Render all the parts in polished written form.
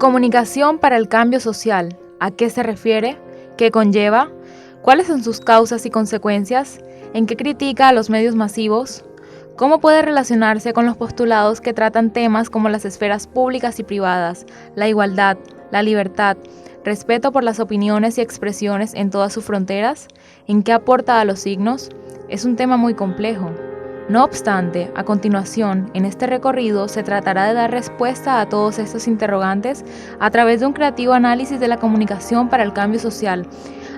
Comunicación para el cambio social. ¿A qué se refiere? ¿Qué conlleva? ¿Cuáles son sus causas y consecuencias? ¿En qué critica a los medios masivos? ¿Cómo puede relacionarse con los postulados que tratan temas como las esferas públicas y privadas, la igualdad, la libertad, respeto por las opiniones y expresiones en todas sus fronteras? ¿En qué aporta a los signos? Es un tema muy complejo. No obstante, a continuación, en este recorrido se tratará de dar respuesta a todos estos interrogantes a través de un creativo análisis de la comunicación para el cambio social,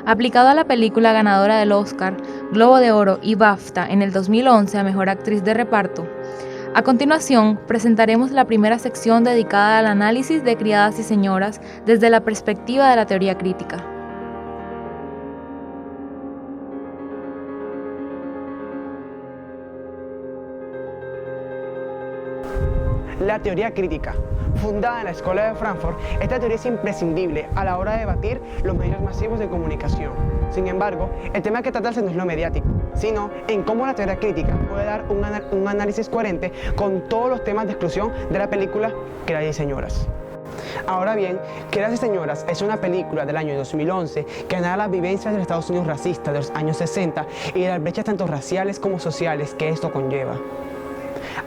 aplicado a la película ganadora del Oscar, Globo de Oro y BAFTA en el 2011 a Mejor Actriz de Reparto. A continuación, presentaremos la primera sección dedicada al análisis de Criadas y Señoras desde la perspectiva de la teoría crítica. La teoría crítica. Fundada en la Escuela de Frankfurt, esta teoría es imprescindible a la hora de debatir los medios masivos de comunicación. Sin embargo, el tema que tratarse no es lo mediático, sino en cómo la teoría crítica puede dar un análisis coherente con todos los temas de exclusión de la película Criadas y Señoras. Ahora bien, Criadas y Señoras es una película del año 2011 que narra las vivencias de los Estados Unidos racistas de los años 60 y de las brechas tanto raciales como sociales que esto conlleva.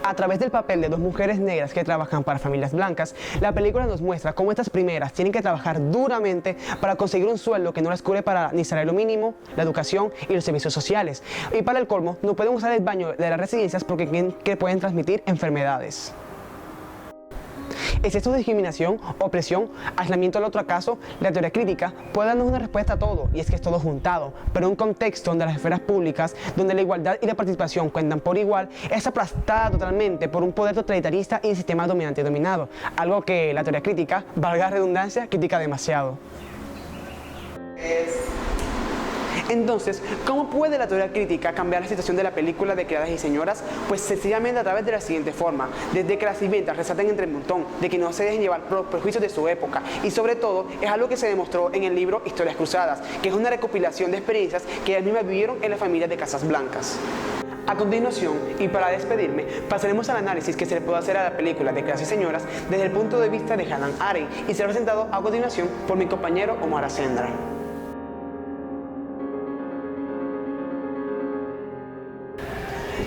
A través del papel de dos mujeres negras que trabajan para familias blancas, la película nos muestra cómo estas primeras tienen que trabajar duramente para conseguir un sueldo que no les cubre para ni salario mínimo, la educación y los servicios sociales. Y para el colmo, no pueden usar el baño de las residencias porque creen que pueden transmitir enfermedades. ¿Es esto discriminación, opresión, aislamiento al otro acaso? La teoría crítica puede darnos una respuesta a todo, y es que es todo juntado, pero en un contexto donde las esferas públicas, donde la igualdad y la participación cuentan por igual, es aplastada totalmente por un poder totalitarista y un sistema dominante y dominado, algo que la teoría crítica, valga la redundancia, critica demasiado. Entonces, ¿cómo puede la teoría crítica cambiar la situación de la película de Criadas y Señoras? Pues sencillamente a través de la siguiente forma: desde que las viviendas resalten entre el montón, de que no se dejen llevar por los prejuicios de su época, y sobre todo, es algo que se demostró en el libro Historias Cruzadas, que es una recopilación de experiencias que ellas mismas vivieron en las familias de Casas Blancas. A continuación, y para despedirme, pasaremos al análisis que se le puede hacer a la película de Criadas y Señoras desde el punto de vista de Hannah Arendt, y será presentado a continuación por mi compañero Omar Ascendra.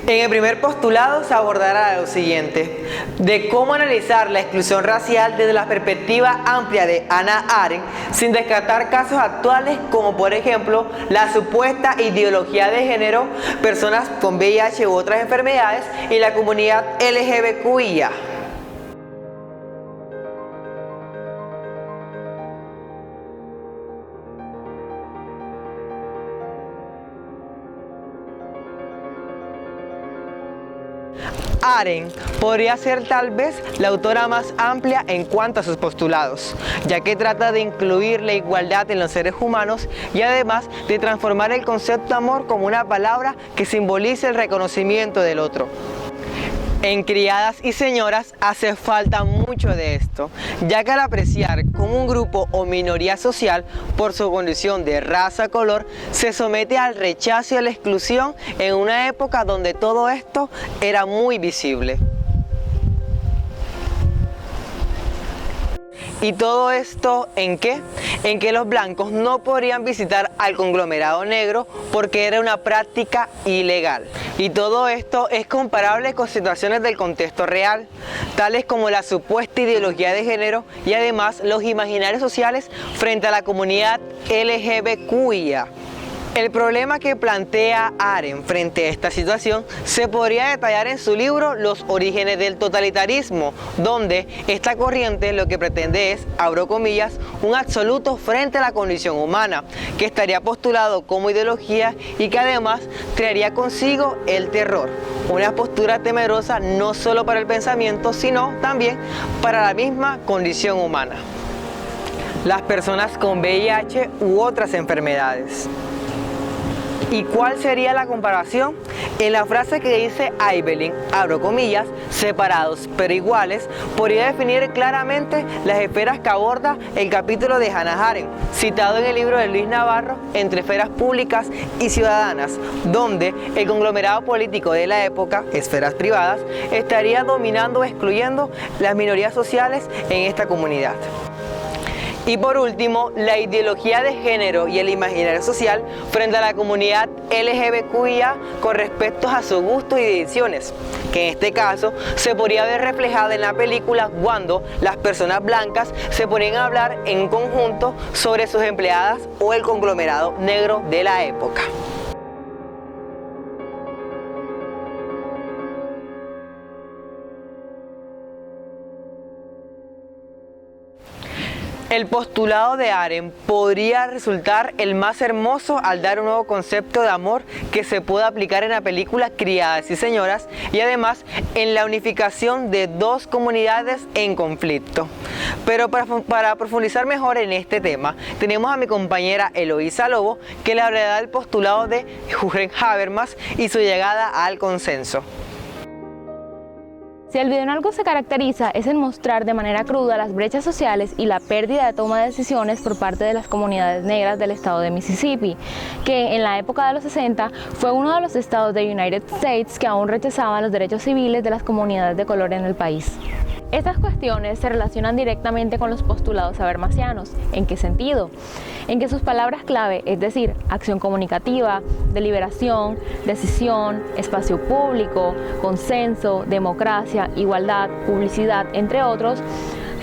En el primer postulado se abordará lo siguiente: de cómo analizar la exclusión racial desde la perspectiva amplia de Hannah Arendt, sin descartar casos actuales como por ejemplo la supuesta ideología de género, personas con VIH u otras enfermedades y la comunidad LGBTQIA. Arendt podría ser tal vez la autora más amplia en cuanto a sus postulados, ya que trata de incluir la igualdad en los seres humanos y además de transformar el concepto de amor como una palabra que simbolice el reconocimiento del otro. En Criadas y Señoras hace falta mucho de esto, ya que al apreciar como un grupo o minoría social por su condición de raza o color se somete al rechazo y a la exclusión en una época donde todo esto era muy visible. ¿Y todo esto en qué? En que los blancos no podrían visitar al conglomerado negro porque era una práctica ilegal. Y todo esto es comparable con situaciones del contexto real, tales como la supuesta ideología de género y además los imaginarios sociales frente a la comunidad LGBTQIA. El problema que plantea Arendt frente a esta situación se podría detallar en su libro Los orígenes del totalitarismo, donde esta corriente lo que pretende es, abro comillas, un absoluto frente a la condición humana, que estaría postulado como ideología y que además traería consigo el terror, una postura temerosa no solo para el pensamiento, sino también para la misma condición humana. Las personas con VIH u otras enfermedades. ¿Y cuál sería la comparación? En la frase que dice Eibelin, abro comillas, separados pero iguales, podría definir claramente las esferas que aborda el capítulo de Hannah Arendt, citado en el libro de Luis Navarro, Entre esferas públicas y ciudadanas, donde el conglomerado político de la época, esferas privadas, estaría dominando o excluyendo las minorías sociales en esta comunidad. Y por último, la ideología de género y el imaginario social frente a la comunidad LGBTQIA con respecto a sus gustos y decisiones, que en este caso se podría ver reflejada en la película cuando las personas blancas se ponen a hablar en conjunto sobre sus empleadas o el conglomerado negro de la época. El postulado de Arendt podría resultar el más hermoso al dar un nuevo concepto de amor que se pueda aplicar en la película Criadas y Señoras y además en la unificación de dos comunidades en conflicto. Pero para profundizar mejor en este tema, tenemos a mi compañera Eloísa Lobo que le hablará del postulado de Jürgen Habermas y su llegada al consenso. Si el video en algo se caracteriza es en mostrar de manera cruda las brechas sociales y la pérdida de toma de decisiones por parte de las comunidades negras del estado de Mississippi, que en la época de los 60 fue uno de los estados de United States que aún rechazaban los derechos civiles de las comunidades de color en el país. Estas cuestiones se relacionan directamente con los postulados habermasianos. ¿En qué sentido? En que sus palabras clave, es decir, acción comunicativa, deliberación, decisión, espacio público, consenso, democracia, igualdad, publicidad, entre otros,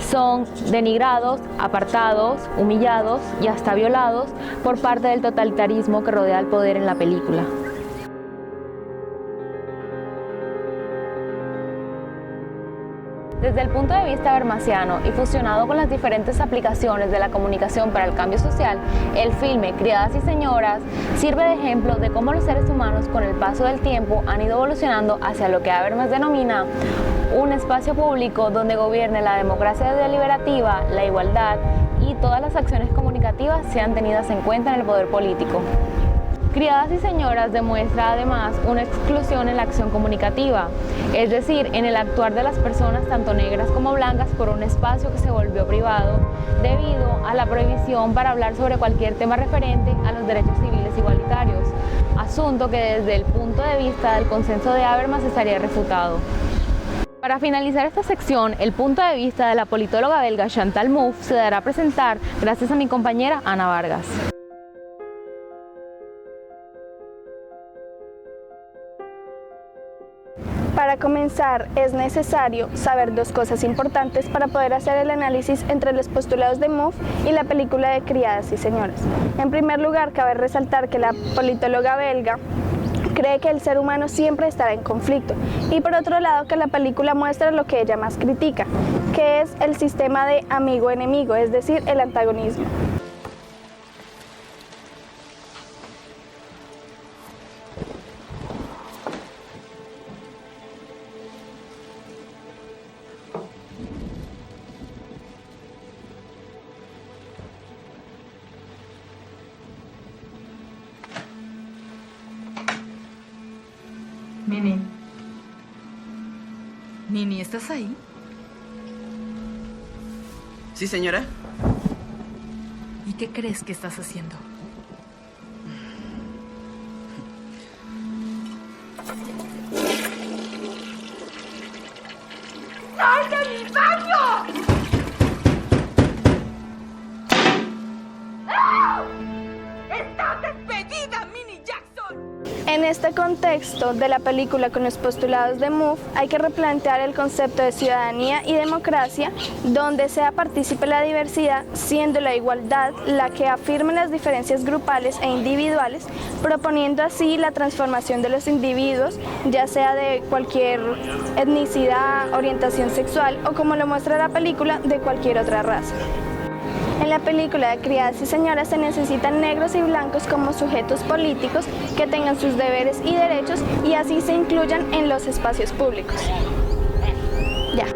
son denigrados, apartados, humillados y hasta violados por parte del totalitarismo que rodea al poder en la película. Desde el punto de vista habermasiano y fusionado con las diferentes aplicaciones de la comunicación para el cambio social, el filme Criadas y Señoras sirve de ejemplo de cómo los seres humanos con el paso del tiempo han ido evolucionando hacia lo que Habermas denomina un espacio público donde gobierne la democracia deliberativa, la igualdad y todas las acciones comunicativas sean tenidas en cuenta en el poder político. Criadas y Señoras demuestra además una exclusión en la acción comunicativa, es decir, en el actuar de las personas tanto negras como blancas por un espacio que se volvió privado debido a la prohibición para hablar sobre cualquier tema referente a los derechos civiles igualitarios, asunto que desde el punto de vista del consenso de Habermas estaría refutado. Para finalizar esta sección, el punto de vista de la politóloga belga Chantal Mouffe se dará a presentar gracias a mi compañera Ana Vargas. Para comenzar, es necesario saber dos cosas importantes para poder hacer el análisis entre los postulados de Mouffe y la película de Criadas y Señoras. En primer lugar, cabe resaltar que la politóloga belga cree que el ser humano siempre estará en conflicto y por otro lado que la película muestra lo que ella más critica, que es el sistema de amigo-enemigo, es decir, el antagonismo. Nini. Nini, ¿estás ahí? Sí, señora. ¿Y qué crees que estás haciendo? ¡Sal de mi baño! ¡Ah! ¡Estás despedida, Minnie Jackson! En este contexto de la película con los postulados de Mouffe, hay que replantear el concepto de ciudadanía y democracia, donde sea partícipe la diversidad, siendo la igualdad la que afirme las diferencias grupales e individuales, proponiendo así la transformación de los individuos, ya sea de cualquier etnicidad, orientación sexual o, como lo muestra la película, de cualquier otra raza. En la película de Criadas y Señoras se necesitan negros y blancos como sujetos políticos que tengan sus deberes y derechos y así se incluyan en los espacios públicos.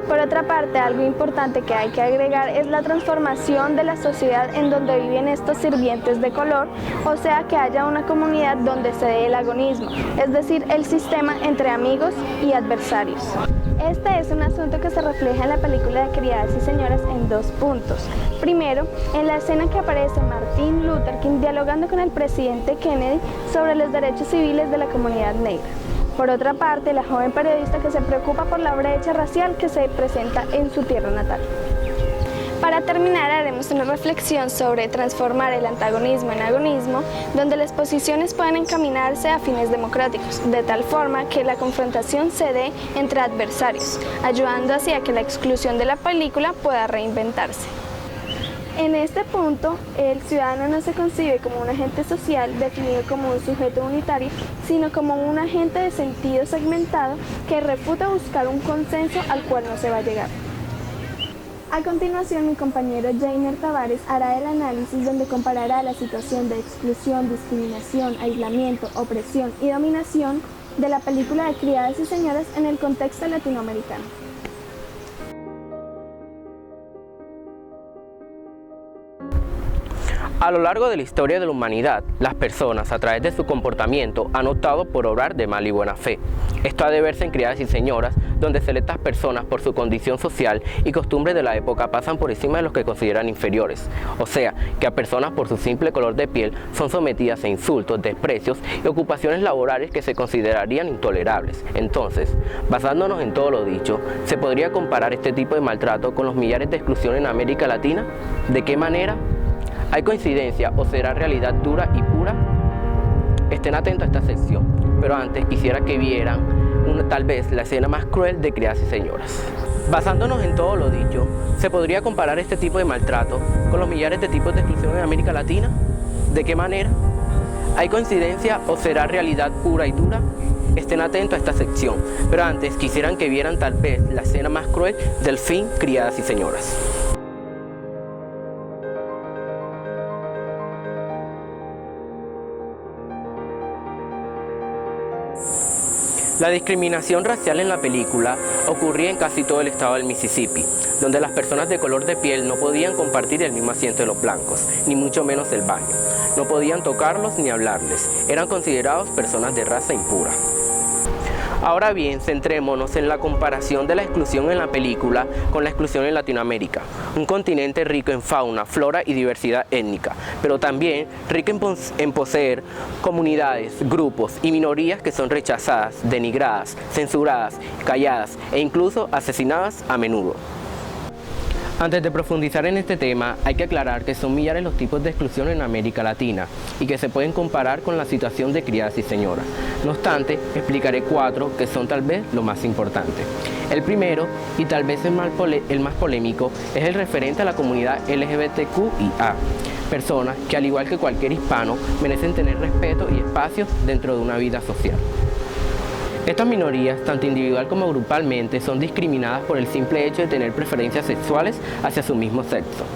Por otra parte, algo importante que hay que agregar es la transformación de la sociedad en donde viven estos sirvientes de color, o sea que haya una comunidad donde se dé el agonismo, es decir, el sistema entre amigos y adversarios. Este es un asunto que se refleja en la película de Criadas y Señoras en dos puntos. Primero, en la escena que aparece Martin Luther King dialogando con el presidente Kennedy sobre los derechos civiles de la comunidad negra. Por otra parte, la joven periodista que se preocupa por la brecha racial que se presenta en su tierra natal. Para terminar, haremos una reflexión sobre transformar el antagonismo en agonismo, donde las posiciones pueden encaminarse a fines democráticos, de tal forma que la confrontación se dé entre adversarios, ayudando así a que la exclusión de la película pueda reinventarse. En este punto, el ciudadano no se concibe como un agente social definido como un sujeto unitario, sino como un agente de sentido segmentado que refuta buscar un consenso al cual no se va a llegar. A continuación, mi compañero Jainer Tavares hará el análisis donde comparará la situación de exclusión, discriminación, aislamiento, opresión y dominación de la película de Criadas y Señoras en el contexto latinoamericano. A lo largo de la historia de la humanidad, las personas, a través de su comportamiento, han optado por obrar de mal y buena fe. Esto ha de verse en Criadas y Señoras, donde selectas personas por su condición social y costumbres de la época pasan por encima de los que consideran inferiores. O sea, que a personas por su simple color de piel son sometidas a insultos, desprecios y ocupaciones laborales que se considerarían intolerables. Entonces, basándonos en todo lo dicho, ¿se podría comparar este tipo de maltrato con los millares de exclusión en América Latina? ¿De qué manera? ¿Hay coincidencia o será realidad dura y pura? Estén atentos a esta sección, pero antes quisiera que vieran tal vez la escena más cruel de Criadas y Señoras. Basándonos en todo lo dicho, ¿se podría comparar este tipo de maltrato con los millares de tipos de exclusión en América Latina? ¿De qué manera? ¿Hay coincidencia o será realidad pura y dura? Estén atentos a esta sección, pero antes quisieran que vieran tal vez la escena más cruel del film Criadas y Señoras. La discriminación racial en la película ocurría en casi todo el estado del Mississippi, donde las personas de color de piel no podían compartir el mismo asiento de los blancos, ni mucho menos el baño. No podían tocarlos ni hablarles, eran considerados personas de raza impura. Ahora bien, centrémonos en la comparación de la exclusión en la película con la exclusión en Latinoamérica, un continente rico en fauna, flora y diversidad étnica, pero también rico en poseer comunidades, grupos y minorías que son rechazadas, denigradas, censuradas, calladas e incluso asesinadas a menudo. Antes de profundizar en este tema, hay que aclarar que son millares los tipos de exclusión en América Latina y que se pueden comparar con la situación de Criadas y Señoras. No obstante, explicaré 4 que son tal vez lo más importante. El primero, y tal vez el más polémico, es el referente a la comunidad LGBTQIA. Personas que, al igual que cualquier hispano, merecen tener respeto y espacio dentro de una vida social. Estas minorías, tanto individual como grupalmente, son discriminadas por el simple hecho de tener preferencias sexuales hacia su mismo sexo.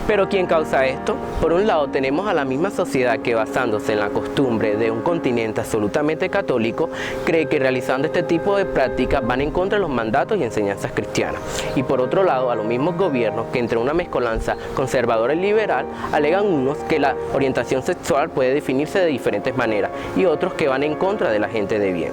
¿Pero quién causa esto? Por un lado tenemos a la misma sociedad que, basándose en la costumbre de un continente absolutamente católico, cree que realizando este tipo de prácticas van en contra de los mandatos y enseñanzas cristianas. Y por otro lado a los mismos gobiernos que, entre una mezcolanza conservadora y liberal, alegan unos que la orientación sexual puede definirse de diferentes maneras y otros que van en contra de la gente de bien.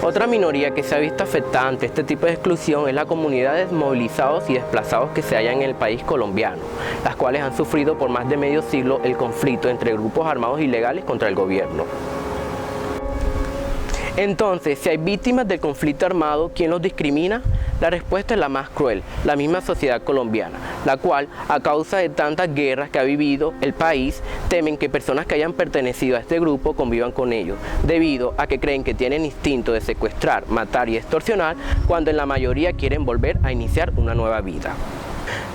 Otra minoría que se ha visto afectada ante este tipo de exclusión es la comunidad de desmovilizados y desplazados que se hallan en el país colombiano, las cuales han sufrido por más de medio siglo el conflicto entre grupos armados ilegales contra el gobierno. Entonces, si hay víctimas del conflicto armado, ¿quién los discrimina? La respuesta es la más cruel, la misma sociedad colombiana, la cual, a causa de tantas guerras que ha vivido el país, temen que personas que hayan pertenecido a este grupo convivan con ellos, debido a que creen que tienen instinto de secuestrar, matar y extorsionar, cuando en la mayoría quieren volver a iniciar una nueva vida.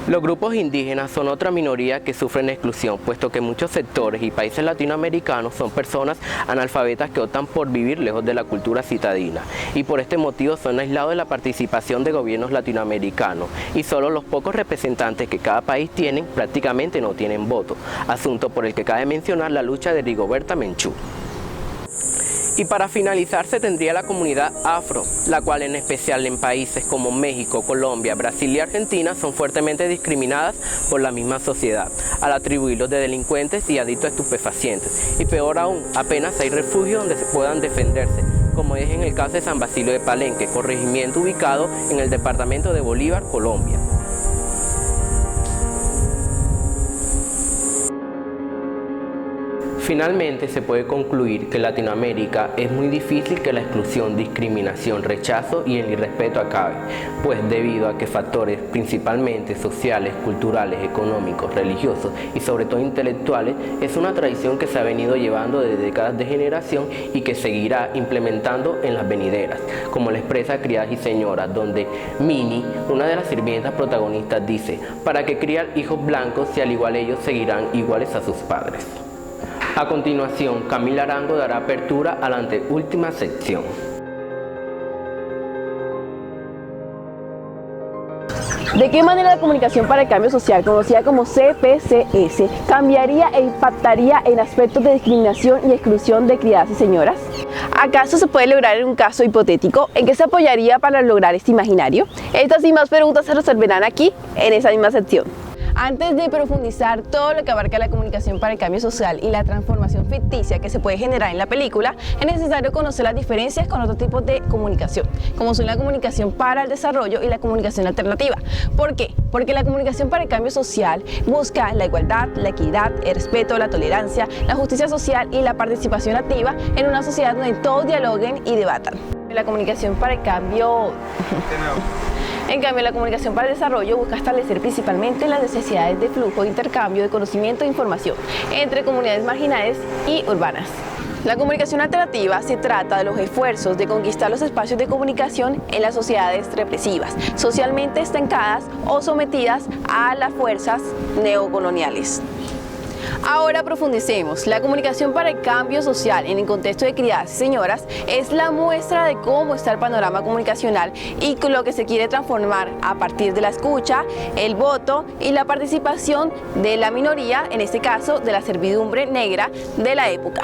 Los grupos indígenas son otra minoría que sufren exclusión, puesto que muchos sectores y países latinoamericanos son personas analfabetas que optan por vivir lejos de la cultura citadina y por este motivo son aislados de la participación de gobiernos latinoamericanos y solo los pocos representantes que cada país tienen prácticamente no tienen voto, asunto por el que cabe mencionar la lucha de Rigoberta Menchú. Y para finalizar se tendría la comunidad afro, la cual en especial en países como México, Colombia, Brasil y Argentina son fuertemente discriminadas por la misma sociedad, al atribuirlos de delincuentes y adictos a estupefacientes. Y peor aún, apenas hay refugio donde se puedan defenderse, como es en el caso de San Basilio de Palenque, corregimiento ubicado en el departamento de Bolívar, Colombia. Finalmente, se puede concluir que en Latinoamérica es muy difícil que la exclusión, discriminación, rechazo y el irrespeto acabe, pues debido a que factores principalmente sociales, culturales, económicos, religiosos y sobre todo intelectuales, es una tradición que se ha venido llevando desde décadas de generación y que seguirá implementando en las venideras, como lo expresa Criadas y Señoras, donde Minnie, una de las sirvientas protagonistas, dice: para que criar hijos blancos si al igual ellos seguirán iguales a sus padres. A continuación, Camila Arango dará apertura a la anteúltima sección. ¿De qué manera la comunicación para el cambio social, conocida como CPCS, cambiaría e impactaría en aspectos de discriminación y exclusión de criadas y señoras? ¿Acaso se puede lograr en un caso hipotético? ¿En qué se apoyaría para lograr este imaginario? Estas y más preguntas se resolverán aquí, en esa misma sección. Antes de profundizar todo lo que abarca la comunicación para el cambio social y la transformación ficticia que se puede generar en la película, es necesario conocer las diferencias con otros tipos de comunicación, como son la comunicación para el desarrollo y la comunicación alternativa. ¿Por qué? Porque la comunicación para el cambio social busca la igualdad, la equidad, el respeto, la tolerancia, la justicia social y la participación activa en una sociedad donde todos dialoguen y debatan. La comunicación para el cambio... En cambio, la comunicación para el desarrollo busca establecer principalmente las necesidades de flujo e intercambio de conocimiento e información entre comunidades marginales y urbanas. La comunicación alternativa se trata de los esfuerzos de conquistar los espacios de comunicación en las sociedades represivas, socialmente estancadas o sometidas a las fuerzas neocoloniales. Ahora profundicemos. La comunicación para el cambio social en el contexto de criadas y señoras es la muestra de cómo está el panorama comunicacional y lo que se quiere transformar a partir de la escucha, el voto y la participación de la minoría, en este caso de la servidumbre negra de la época.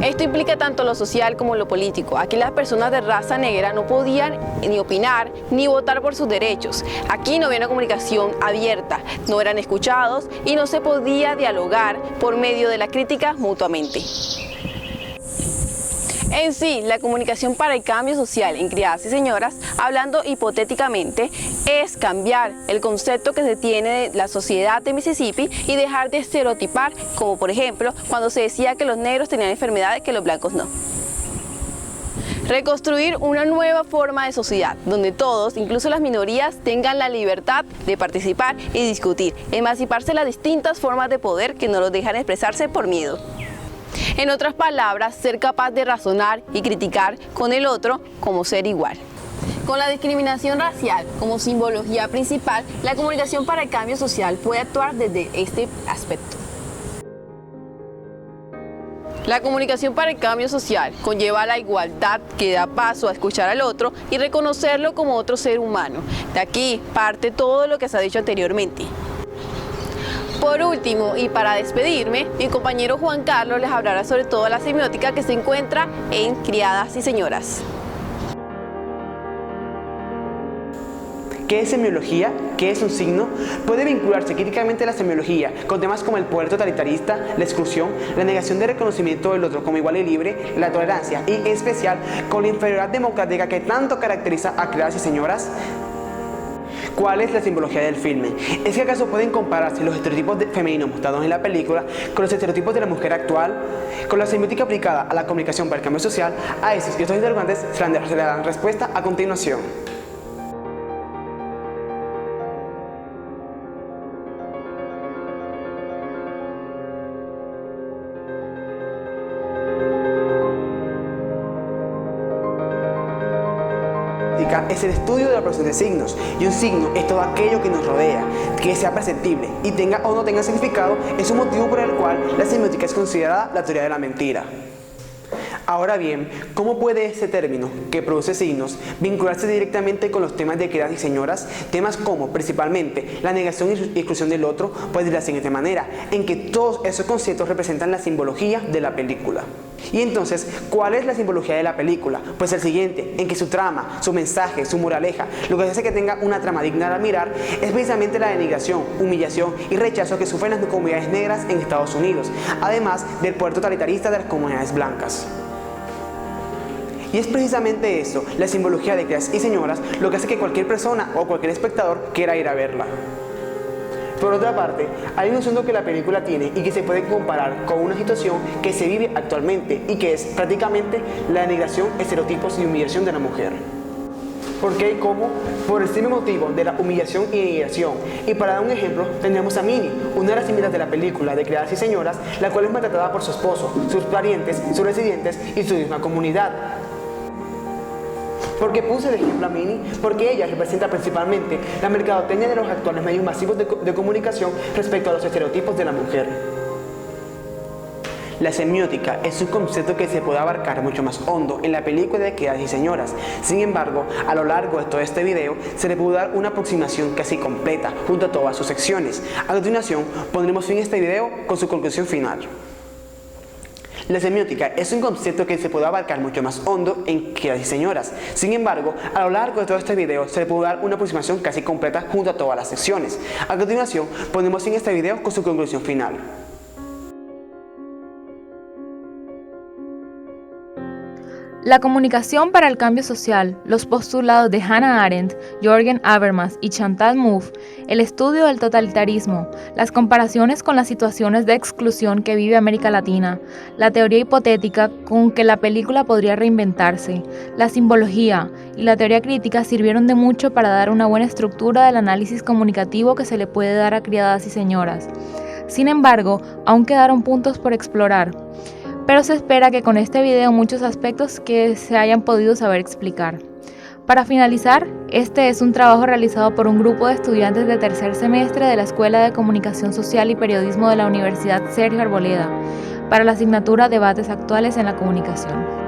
Esto implica tanto lo social como lo político. Aquí las personas de raza negra no podían ni opinar ni votar por sus derechos. Aquí no había una comunicación abierta, no eran escuchados y no se podía dialogar por medio de la crítica mutuamente. En sí, la comunicación para el cambio social en criadas y señoras, hablando hipotéticamente, es cambiar el concepto que se tiene de la sociedad de Mississippi y dejar de estereotipar, como por ejemplo, cuando se decía que los negros tenían enfermedades que los blancos no. Reconstruir una nueva forma de sociedad, donde todos, incluso las minorías, tengan la libertad de participar y discutir, emanciparse de las distintas formas de poder que no los dejan expresarse por miedo. En otras palabras, ser capaz de razonar y criticar con el otro como ser igual. Con la discriminación racial como simbología principal, la comunicación para el cambio social puede actuar desde este aspecto. La comunicación para el cambio social conlleva la igualdad que da paso a escuchar al otro y reconocerlo como otro ser humano. De aquí parte todo lo que se ha dicho anteriormente. Por último, y para despedirme, mi compañero Juan Carlos les hablará sobre toda la semiótica que se encuentra en Criadas y Señoras. ¿Qué es semiología? ¿Qué es un signo? Puede vincularse críticamente la semiología con temas como el poder totalitarista, la exclusión, la negación de reconocimiento del otro como igual y libre, la tolerancia y, en especial, con la inferioridad democrática que tanto caracteriza a Criadas y Señoras. ¿Cuál es la simbología del filme? ¿Es que acaso pueden compararse los estereotipos femeninos mostrados en la película con los estereotipos de la mujer actual? Con la semiótica aplicada a la comunicación para el cambio social, a esos y otros interrogantes se le darán respuesta a continuación. Es el estudio de la producción de signos, y un signo es todo aquello que nos rodea, que sea perceptible y tenga o no tenga significado. Es un motivo por el cual la semiótica es considerada la teoría de la mentira. Ahora bien, ¿cómo puede este término, que produce signos, vincularse directamente con los temas de criadas y señoras? Temas como, principalmente, la negación y exclusión del otro, pues de la siguiente manera, en que todos esos conceptos representan la simbología de la película. Y entonces, ¿cuál es la simbología de la película? Pues el siguiente, en que su trama, su mensaje, su moraleja, lo que hace que tenga una trama digna de admirar, es precisamente la denigración, humillación y rechazo que sufren las comunidades negras en Estados Unidos, además del poder totalitarista de las comunidades blancas. Y es precisamente eso, la simbología de Criadas y Señoras, lo que hace que cualquier persona o cualquier espectador quiera ir a verla. Por otra parte, hay un asunto que la película tiene y que se puede comparar con una situación que se vive actualmente y que es prácticamente la denigración, estereotipos y humillación de la mujer. ¿Por qué y cómo? Por el simple motivo de la humillación y denigración. Y para dar un ejemplo, tenemos a Minnie, una de las invitadas de la película de Criadas y Señoras, la cual es maltratada por su esposo, sus parientes, sus residentes y su misma comunidad. ¿Por qué puse de ejemplo a Minnie? Porque ella representa principalmente la mercadotecnia de los actuales medios masivos de comunicación respecto a los estereotipos de la mujer. La semiótica es un concepto que se puede abarcar mucho más hondo en la película de Criadas y Señoras. Sin embargo, a lo largo de todo este video se le pudo dar una aproximación casi completa junto a todas sus secciones. A continuación, pondremos fin a este video con su conclusión final. La semiótica es un concepto que se puede abarcar mucho más hondo en Criadas y Señoras. Sin embargo, a lo largo de todo este video se le pudo dar una aproximación casi completa junto a todas las secciones. A continuación, pondremos fin a este video con su conclusión final. La comunicación para el cambio social, los postulados de Hannah Arendt, Jürgen Habermas y Chantal Mouffe, el estudio del totalitarismo, las comparaciones con las situaciones de exclusión que vive América Latina, la teoría hipotética con que la película podría reinventarse, la simbología y la teoría crítica sirvieron de mucho para dar una buena estructura del análisis comunicativo que se le puede dar a Criadas y Señoras. Sin embargo, aún quedaron puntos por explorar. Pero se espera que con este video muchos aspectos que se hayan podido saber explicar. Para finalizar, este es un trabajo realizado por un grupo de estudiantes de tercer semestre de la Escuela de Comunicación Social y Periodismo de la Universidad Sergio Arboleda para la asignatura Debates Actuales en la Comunicación.